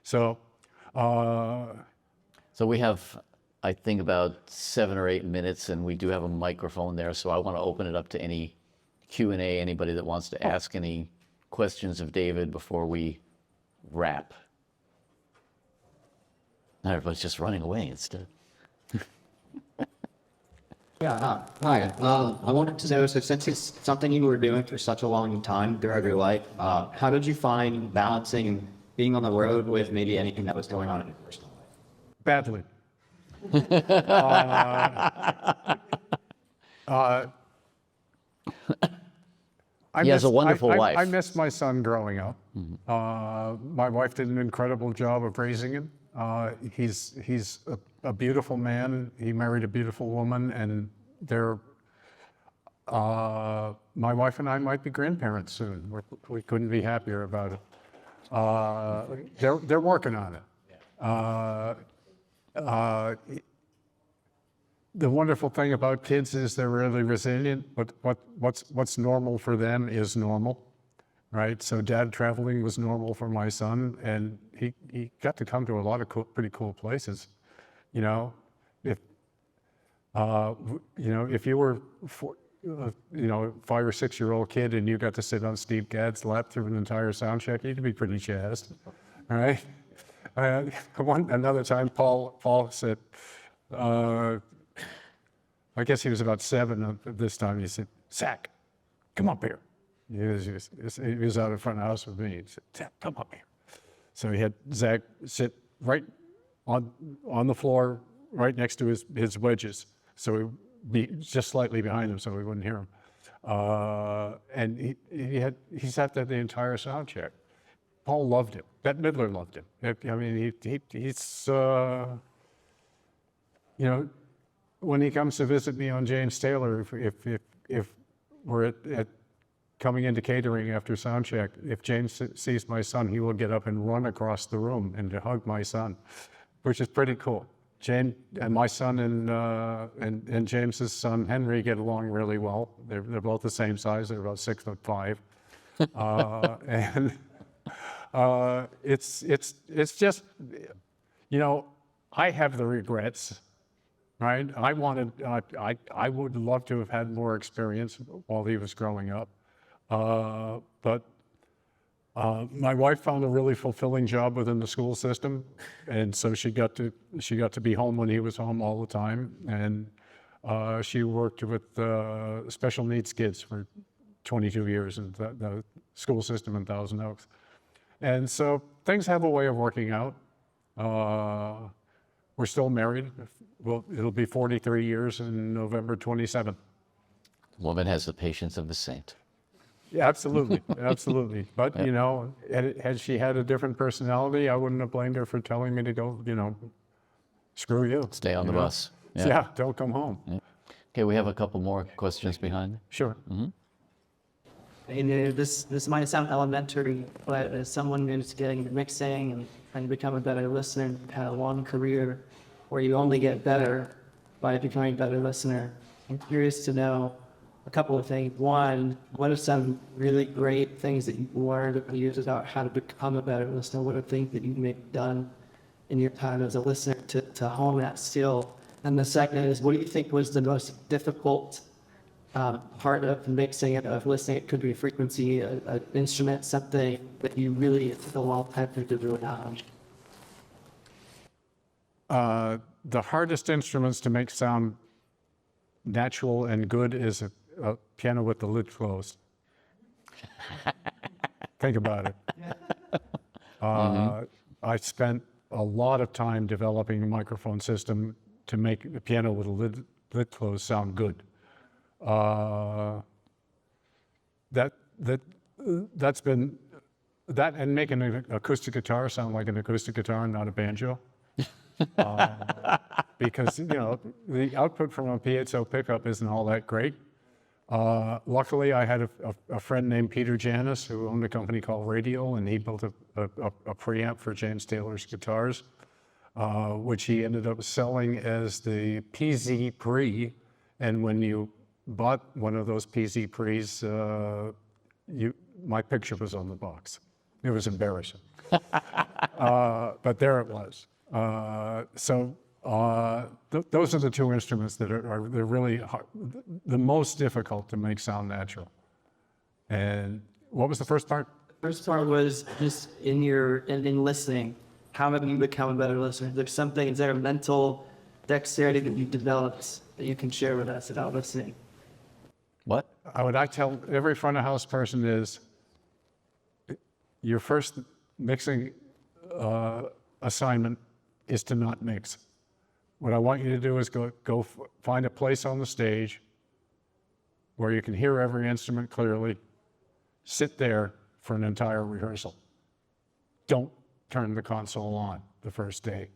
So we have, I think, about 7 or 8 minutes, and we do have a microphone there, so I want to open it up to any Q&A, anybody that wants to ask any questions of David before we wrap. Not everybody's just running away instead. Yeah, hi. I wanted to know, so since it's something you were doing for such a long time throughout your life, how did you find balancing being on the road with maybe anything that was going on in your personal life? badly. He has a wonderful wife. I miss my son growing up. My wife did an incredible job of raising him. He's a beautiful man. He married a beautiful woman, and my wife and I might be grandparents soon. We couldn't be happier about it. They're working on it. The wonderful thing about kids is they're really resilient, but what's normal for them is normal, right? So dad traveling was normal for my son, and he got to come to a lot of pretty cool places. If you were 5 or 6 year old kid and you got to sit on Steve Gadd's lap through an entire sound check, you'd be pretty jazzed, all right? Another time, Paul said, I guess he was about 7 at this time. He said, "Zach, come up here." He was out in front of the house with me. He said, "Zach, come up here." So he had Zach sit right on the floor, right next to his wedges. So he'd be just slightly behind him so we wouldn't hear him. And he sat there the entire sound check. Paul loved him. Bette Midler loved him. I mean, he's when he comes to visit me on James Taylor, if we're at coming into catering after sound check, if James sees my son, he will get up and run across the room and to hug my son, which is pretty cool. James and my son and James's son Henry get along really well. They're both the same size. They're about 6'5", and it's just I have the regrets. Right, I would love to have had more experience while he was growing up, but my wife found a really fulfilling job within the school system, and so she got to be home when he was home all the time, and she worked with special needs kids for 22 years in the school system in Thousand Oaks, and so things have a way of working out. we're still married. Well, it'll be 43 years in November 27th. Woman has the patience of a saint. Yeah, absolutely, absolutely. But you know, had she had a different personality, I wouldn't have blamed her for telling me to go. You know, screw you. Stay on the bus. Yeah, don't come home. Yeah. Okay, we have a couple more questions behind. Sure. And this might sound elementary, but as someone who's getting into mixing and become a better listener, had a long career where you only get better by becoming a better listener, I'm curious to know a couple of things. One, what are some really great things that you've learned over the years about how to become a better listener? What are things that you've maybe done in your time as a listener to hone that skill? And the second is, what do you think was the most difficult part of mixing and of listening? It could be a frequency, an instrument, something that you really took a long time to do it on. The hardest instruments to make sound natural and good is a piano with the lid closed. Think about it. I spent a lot of time developing a microphone system to make the piano with a lid closed sound good. That's been that, and making an acoustic guitar sound like an acoustic guitar and not a banjo. Because, you know, the output from a piezo pickup isn't all that great. Luckily, I had a friend named Peter Janis who owned a company called Radio, and he built a preamp for James Taylor's guitars, which he ended up selling as the PZ Pre. And when you bought one of those PZ Pre's, my picture was on the box. It was embarrassing. But there it was. Those are the two instruments that they're really hard, the most difficult to make sound natural. And what was the first part? First part was just in listening. How have you become a better listener? Is there a mental dexterity that you've developed that you can share with us about listening? What? What I tell every front of house person is, your first mixing assignment is to not mix. What I want you to do is go find a place on the stage where you can hear every instrument clearly. Sit there for an entire rehearsal. Don't turn the console on the first day.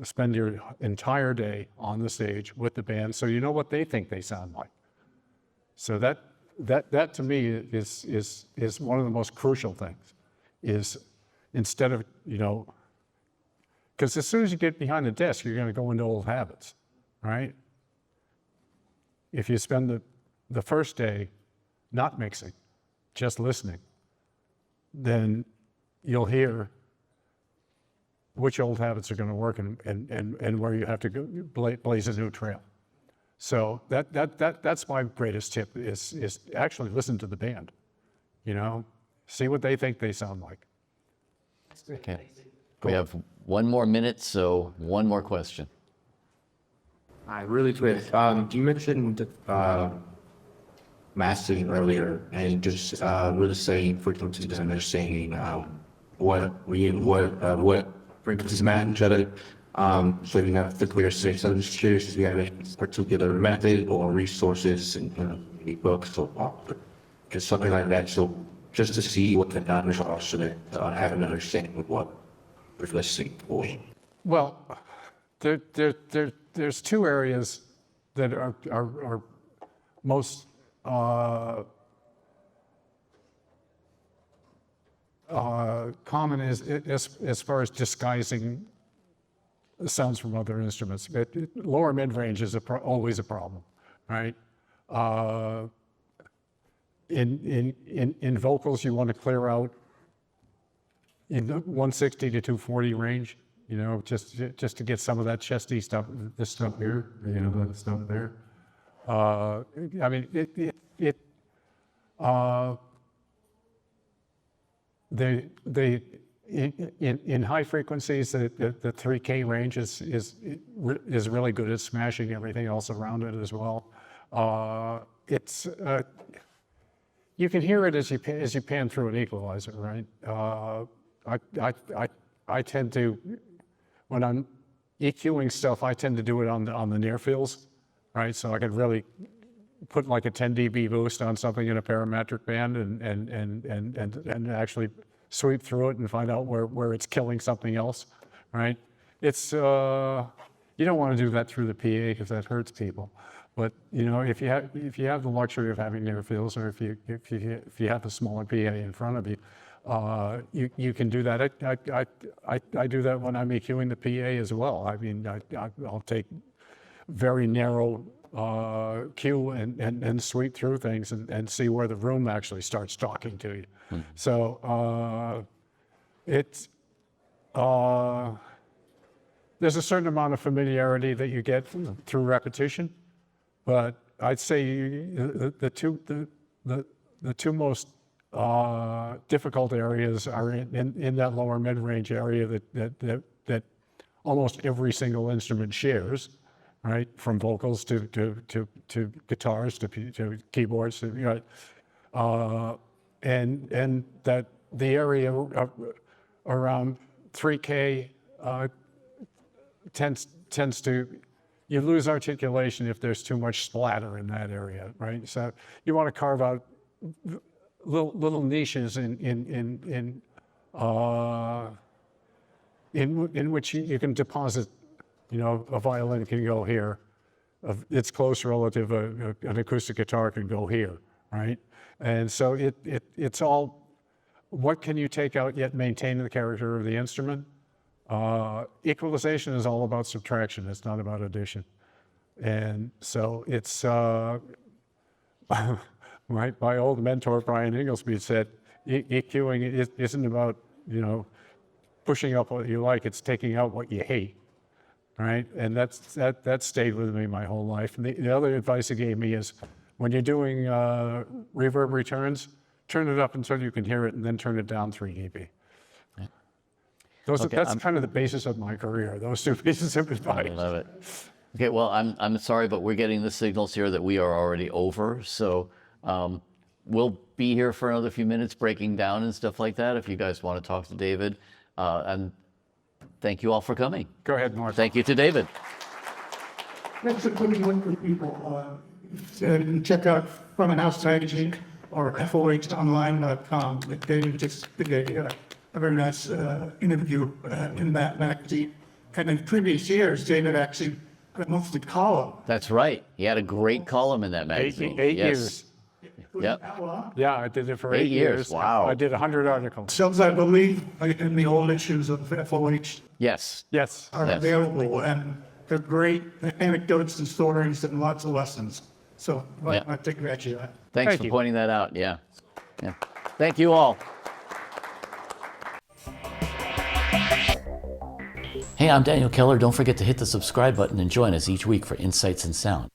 Spend your entire day on the stage with the band so you know what they think they sound like. So that to me is one of the most crucial things, is instead of, you know, because as soon as you get behind the desk, you're going to go into old habits, right? If you spend the first day not mixing, just listening, then you'll hear which old habits are going to work and where you have to go blaze a new trail. So that's my greatest tip is actually listen to the band, you know, see what they think they sound like. Okay. We have 1 more minute, so 1 more question. Hi, really quick. You mentioned mastering earlier, and just really saying frequencies and understanding what frequencies match each other. So you have the clear space. I'm just curious if you have any particular method or resources and any books or just something like that. So just to see what the numbers are, so that have an understanding of what we're listening for. Well, there's 2 areas that are most common as far as disguising sounds from other instruments. Lower mid-range is always a problem, right? In vocals, you want to clear out in the 160 to 240 range, you know, just to get some of that chesty stuff, this stuff here, you know, that stuff there. I mean, in high frequencies, the 3K range is really good at smashing everything else around it as well. You can hear it as you pan through an equalizer, right? I tend to, when I'm EQing stuff, I tend to do it on the near fields, right? So I could really put like a 10 dB boost on something in a parametric band and actually sweep through it and find out where it's killing something else, right? It's you don't want to do that through the PA because that hurts people. But you know, if you have the luxury of having near fields, or if you have a smaller PA in front of you, you can do that. I do that when I'm EQing the PA as well. I mean, I'll take very narrow cue and sweep through things and see where the room actually starts talking to you. So it's there's a certain amount of familiarity that you get through repetition, but I'd say the two most difficult areas are in that lower mid-range area that almost every single instrument shares, right? From vocals to guitars to keyboards, you know, and that the area around 3K tends to, you lose articulation if there's too much splatter in that area, right? So you want to carve out little niches in which you can deposit, you know, a violin can go here, its close relative, an acoustic guitar can go here, right? And so it's all, what can you take out yet maintain the character of the instrument? Equalization is all about subtraction, it's not about addition. And so it's, my old mentor, Brian Inglesby, said, EQing isn't about, you know, pushing up what you like, it's taking out what you hate, right? And that stayed with me my whole life. And the other advice he gave me is, when you're doing reverb returns, turn it up until you can hear it and then turn it down 3 dB. That's kind of the basis of my career, those two pieces of advice. I love it. Okay, well, I'm sorry, but we're getting the signals here that we are already over. So we'll be here for another few minutes breaking down and stuff like that if you guys want to talk to David. And thank you all for coming. Go ahead, North. Thank you to David. That's a good one for people. Check out From an Outside Inc. or FOHonline.com. David just did a very nice interview in that magazine. And in previous years, David actually got mostly column. That's right. He had a great column in that magazine. Eight Yes. years. Yep. Yeah, I did it for 8 8 years. Wow. I did 100 articles. Some, I believe, in the old issues of FOH Yes. Yes. are Yes. available, and they're great anecdotes and stories and lots of lessons. So Yeah. I think actually that. Thanks Thank for you. pointing that out. Yeah. Thank you all. Hey, I'm Daniel Keller. Don't forget to hit the subscribe button and join us each week for Insights in Sound.